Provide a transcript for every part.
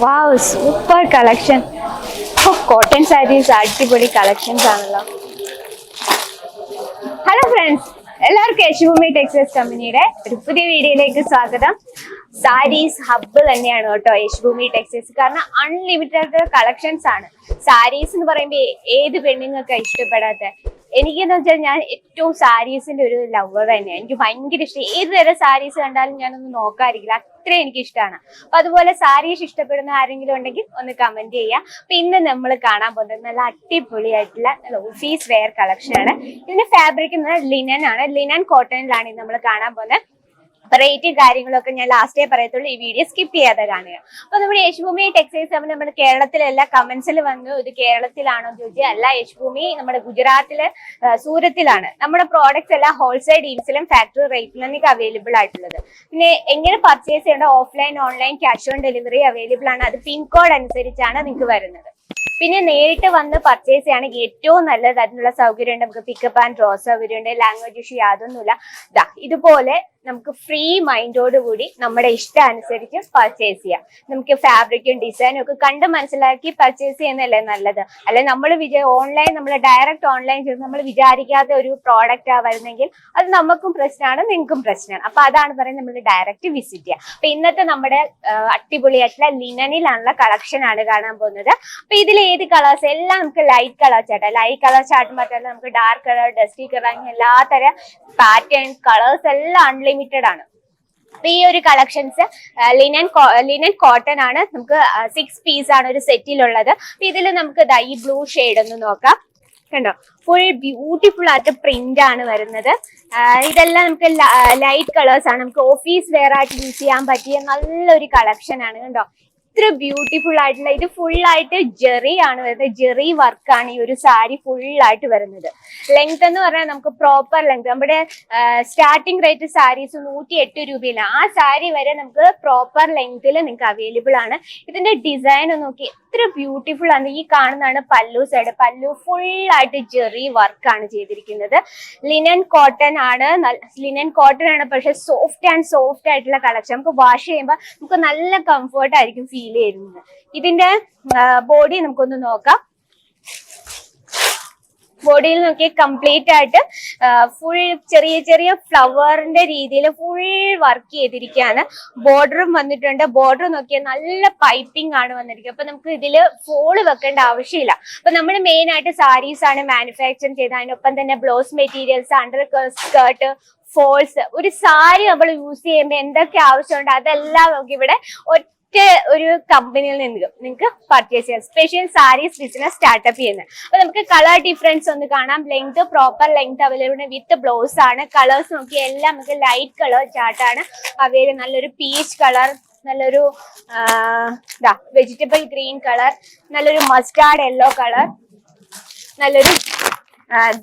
വാവ്, super collection. Cotton saris അടിപൊളി collections ആണല്ലോ. Hello friends, എല്ലാവർക്കും യശുഭൂമി ടെക്സ്റ്റൈൽസ് കമ്പനിയുടെ ഒരു പുതിയ വീഡിയോയിലേക്ക് സ്വാഗതം. സാരീസ് ഹബ്ബ് തന്നെയാണ് കേട്ടോ യശുഭൂമി ടെക്സ്റ്റൈൽസ്. കാരണം അൺലിമിറ്റഡ് കളക്ഷൻസ് ആണ്. സാരീസ് എന്ന് പറയുമ്പോൾ ഏത് പെണ്ണുങ്ങൾക്ക് ഇഷ്ടപ്പെടാത്ത, എനിക്കെന്ന് വെച്ചാൽ ഞാൻ ഏറ്റവും സാരീസിന്റെ ഒരു ലവർ തന്നെയാണ്. എനിക്ക് ഭയങ്കര ഇഷ്ടം. ഏത് തരം സാരീസ് കണ്ടാലും ഞാനൊന്ന് നോക്കാതിരിക്കില്ല, അത്രയും എനിക്ക് ഇഷ്ടമാണ്. അപ്പൊ അതുപോലെ സാരീസ് ഇഷ്ടപ്പെടുന്ന ആരെങ്കിലും ഉണ്ടെങ്കിൽ ഒന്ന് കമന്റ് ചെയ്യാം. അപ്പൊ ഇന്ന് നമ്മൾ കാണാൻ പോകുന്നത് നല്ല അടിപൊളിയായിട്ടുള്ള നല്ല ഓഫീസ് വെയർ കളക്ഷൻ ആണ്. ഇതിന്റെ ഫാബ്രിക് ലിനൻ ആണ്. ലിനൻ കോട്ടണിലാണ് നമ്മൾ കാണാൻ പോകുന്നത്. റേറ്റും കാര്യങ്ങളൊക്കെ ഞാൻ ലാസ്റ്റേ പറയത്തുള്ളൂ. ഈ വീഡിയോ സ്കിപ്പ് ചെയ്യാതെ കാണുക. അപ്പൊ നമ്മുടെ യശുഭൂമി ടെക്സ്റ്റൈൽസ് നമ്മുടെ കേരളത്തിലെല്ലാം കമന്റ്സിൽ വന്നു, ഇത് കേരളത്തിലാണോ ചോദിച്ചാൽ അല്ല, യശുഭൂമി നമ്മുടെ ഗുജറാത്തിലെ സൂരത്തിലാണ്. നമ്മുടെ പ്രോഡക്ട്സ് എല്ലാം ഹോൾസെയിൽ ഡീൽസിലും ഫാക്ടറി റേറ്റിലും അവൈലബിൾ ആയിട്ടുള്ളത്. പിന്നെ എങ്ങനെ പർച്ചേസ് ചെയ്യേണ്ട, offline online cash on delivery available ആണ്. അത് പിൻകോഡ് അനുസരിച്ചാണ് നിങ്ങൾക്ക് വരുന്നത്. പിന്നെ നേരിട്ട് വന്ന് പർച്ചേസ് ചെയ്യുകയാണെങ്കിൽ ഏറ്റവും നല്ലത്, അതിനുള്ള സൗകര്യം ഉണ്ട്. നമുക്ക് പിക്കപ്പ് ആൻഡ് ഡ്രോ സൗകര്യം ഉണ്ട്. ലാംഗ്വേജ് ഇഷ്യൂ യാതൊന്നുമില്ല. ഇതുപോലെ നമുക്ക് ഫ്രീ മൈൻഡോട് കൂടി നമ്മുടെ ഇഷ്ടം അനുസരിച്ച് പർച്ചേസ് ചെയ്യാം. നമുക്ക് ഫാബ്രിക്കും ഡിസൈനും ഒക്കെ കണ്ട് മനസ്സിലാക്കി പർച്ചേസ് ചെയ്യുന്നതല്ലേ നല്ലത്. അല്ലെ നമ്മൾ ഓൺലൈൻ, നമ്മൾ ഡയറക്റ്റ് ഓൺലൈൻ ചെയ്ത് നമ്മൾ വിചാരിക്കാത്ത ഒരു പ്രോഡക്റ്റ് വരുന്നെങ്കിൽ അത് നമുക്കും പ്രശ്നമാണ്, നിങ്ങൾക്കും പ്രശ്നമാണ്. അപ്പൊ അതാണ് പറയുന്നത്, നമ്മൾ ഡയറക്റ്റ് വിസിറ്റ് ചെയ്യാം. അപ്പൊ ഇന്നത്തെ നമ്മുടെ അടിപൊളിയായിട്ടുള്ള ലിനനിലാണുള്ള കളക്ഷൻ ആണ് കാണാൻ പോകുന്നത്. അപ്പൊ ഇതിൽ ഏത് കളേഴ്സ് എല്ലാം നമുക്ക് light colour chart, light colour chart മാത്രമല്ല നമുക്ക് ഡാർക്ക് കളർ, ഡസ്റ്റി കളർ, അങ്ങനെ എല്ലാ തരം പാറ്റേൺ കളേഴ്സ് എല്ലാം അൺലിമിറ്റഡ് ആണ്. ഈ ഒരു കളക്ഷൻസ് ലിനൻ കോട്ടൺ ആണ്. നമുക്ക് 6 പീസ് ആണ് ഒരു സെറ്റിലുള്ളത്. ഇതിൽ നമുക്ക് ഈ ബ്ലൂ ഷെയ്ഡ് ഒന്ന് നോക്കാം. കണ്ടോ, ഫുൾ ബ്യൂട്ടിഫുൾ ആയിട്ട് പ്രിന്റ് ആണ് വരുന്നത്. ഇതെല്ലാം നമുക്ക് ലൈറ്റ് കളേഴ്സ് ആണ്. നമുക്ക് ഓഫീസ് വെയർ ആയിട്ട് യൂസ് ചെയ്യാൻ പറ്റിയ നല്ലൊരു കളക്ഷൻ ആണ്. കണ്ടോ, ഇത്ര ബ്യൂട്ടിഫുൾ ആയിട്ടുള്ള, ഇത് ഫുൾ ആയിട്ട് ജെറി ആണ് വരുന്നത്. ജെറി വർക്കാണ് ഈ ഒരു സാരി ഫുൾ ആയിട്ട് വരുന്നത്. ലെങ്ത് എന്ന് പറഞ്ഞാൽ നമുക്ക് പ്രോപ്പർ ലെങ്ത്, നമ്മുടെ സ്റ്റാർട്ടിംഗ് റേറ്റ് സാരീസ് 108 രൂപയില്ല. ആ സാരി വരെ നമുക്ക് പ്രോപ്പർ ലെങ്തിൽ നിങ്ങൾക്ക് അവൈലബിൾ ആണ്. ഇതിന്റെ ഡിസൈൻ നോക്കി എത്ര ബ്യൂട്ടിഫുൾ ആണ്. ഈ കാണുന്നതാണ് പല്ലു സൈഡ്. പല്ലു ഫുൾ ആയിട്ട് ജെറി വർക്കാണ് ചെയ്തിരിക്കുന്നത്. ലിനൻ കോട്ടൺ ആണ്. പക്ഷെ സോഫ്റ്റ് ആയിട്ടുള്ള കളക്ഷൻ. നമുക്ക് വാഷ് ചെയ്യുമ്പോൾ നമുക്ക് നല്ല കംഫർട്ട് ആയിരിക്കും ഫീൽ ചെയ്യുന്നത്. ഇതിന്റെ ബോഡി നമുക്കൊന്ന് നോക്കാം. ബോഡിയിൽ നോക്കി കംപ്ലീറ്റ് ആയിട്ട് ഫുൾ ചെറിയ ചെറിയ ഫ്ലവറിന്റെ രീതിയിൽ ഫുൾ വർക്ക് ചെയ്തിരിക്കുകയാണ്. ബോർഡറും വന്നിട്ടുണ്ട്. ബോർഡർ നോക്കിയാൽ നല്ല പൈപ്പിംഗ് ആണ് വന്നിരിക്കുന്നത്. അപ്പൊ നമുക്ക് ഇതില് ഫോള് വെക്കേണ്ട ആവശ്യമില്ല. അപ്പൊ നമ്മൾ മെയിൻ ആയിട്ട് സാരീസ് ആണ് മാനുഫാക്ചർ ചെയ്ത്, അതിനൊപ്പം തന്നെ blouse materials, under skirt, falls, ഒരു സാരി നമ്മൾ യൂസ് ചെയ്യുമ്പോൾ എന്തൊക്കെ ആവശ്യമുണ്ട് അതെല്ലാം നമുക്ക് ഇവിടെ ഒരു കമ്പനിയിൽ നിന്ന് നിങ്ങൾക്ക് പർച്ചേസ് ചെയ്യാം. സ്പെഷ്യൽ സാരീസ് ബിസിനസ് സ്റ്റാർട്ടപ്പ് ചെയ്യുന്നത്. അപ്പൊ നമുക്ക് കളർ ഡിഫറൻസ് ഒന്ന് കാണാം. Length proper length available with blouse ആണ്. കളേഴ്സ് നോക്കി എല്ലാം നമുക്ക് ലൈറ്റ് കളർ ചാർട്ടാണ് അവൈലബിൾ. നല്ലൊരു പീച്ച് കളർ, നല്ലൊരു വെജിറ്റബിൾ ഗ്രീൻ കളർ, നല്ലൊരു മസ്റ്റാർഡ് യെല്ലോ കളർ, നല്ലൊരു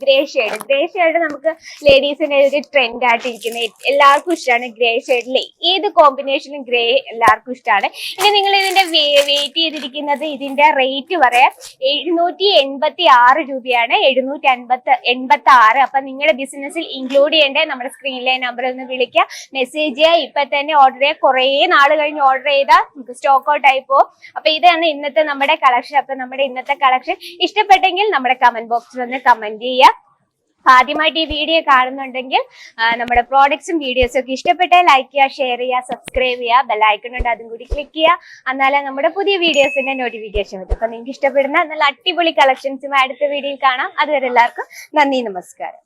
ഗ്രേ ഷെയ്ഡ് നമുക്ക് ലേഡീസിന്റെ ഒരു ട്രെൻഡ് ആയിട്ട് ഇരിക്കുന്നത്. എല്ലാവർക്കും ഇഷ്ടമാണ് ഗ്രേ ഷെയ്ഡിലെ ഏത് കോമ്പിനേഷനും. ഗ്രേ എല്ലാവർക്കും ഇഷ്ടമാണ്. ഇനി നിങ്ങൾ ഇതിന്റെ വെയിറ്റ് ചെയ്തിരിക്കുന്നത്, ഇതിന്റെ റേറ്റ് പറയാം, 786 രൂപയാണ്. 786. അപ്പൊ നിങ്ങളുടെ ബിസിനസ്സിൽ ഇൻക്ലൂഡ് ചെയ്യേണ്ട നമ്മുടെ സ്ക്രീനിലെ നമ്പറിൽ ഒന്ന് വിളിക്കുക, മെസ്സേജ് ചെയ്യുക. ഇപ്പൊ തന്നെ ഓർഡർ ചെയ്യുക. കുറെ നാൾ കഴിഞ്ഞ് ഓർഡർ ചെയ്താൽ നമുക്ക് സ്റ്റോക്ക് ഔട്ട് ആയി പോകും. അപ്പൊ ഇതാണ് ഇന്നത്തെ നമ്മുടെ കളക്ഷൻ. അപ്പൊ നമ്മുടെ ഇന്നത്തെ കളക്ഷൻ ഇഷ്ടപ്പെട്ടെങ്കിൽ നമ്മുടെ കമന്റ് ബോക്സിൽ ഒന്ന് കമന്റ് ചെയ്യുക. ആദ്യമായിട്ട് ഈ വീഡിയോ കാണുന്നുണ്ടെങ്കിൽ നമ്മുടെ പ്രോഡക്ട്സും വീഡിയോസും ഒക്കെ ഇഷ്ടപ്പെട്ടാൽ ലൈക്ക് ചെയ്യുക, ഷെയർ ചെയ്യുക, സബ്സ്ക്രൈബ് ചെയ്യുക. ബെല്ലൈക്കൺ ഉണ്ട്, അതും കൂടി ക്ലിക്ക് ചെയ്യുക. എന്നാലേ നമ്മുടെ പുതിയ വീഡിയോസിന്റെ നോട്ടിഫിക്കേഷൻ വരും. അപ്പൊ നിങ്ങൾക്ക് ഇഷ്ടപ്പെടുന്ന നല്ല അടിപൊളി കളക്ഷൻസും അടുത്ത വീഡിയോയിൽ കാണാം. അതുവരെ എല്ലാവർക്കും നന്ദി, നമസ്കാരം.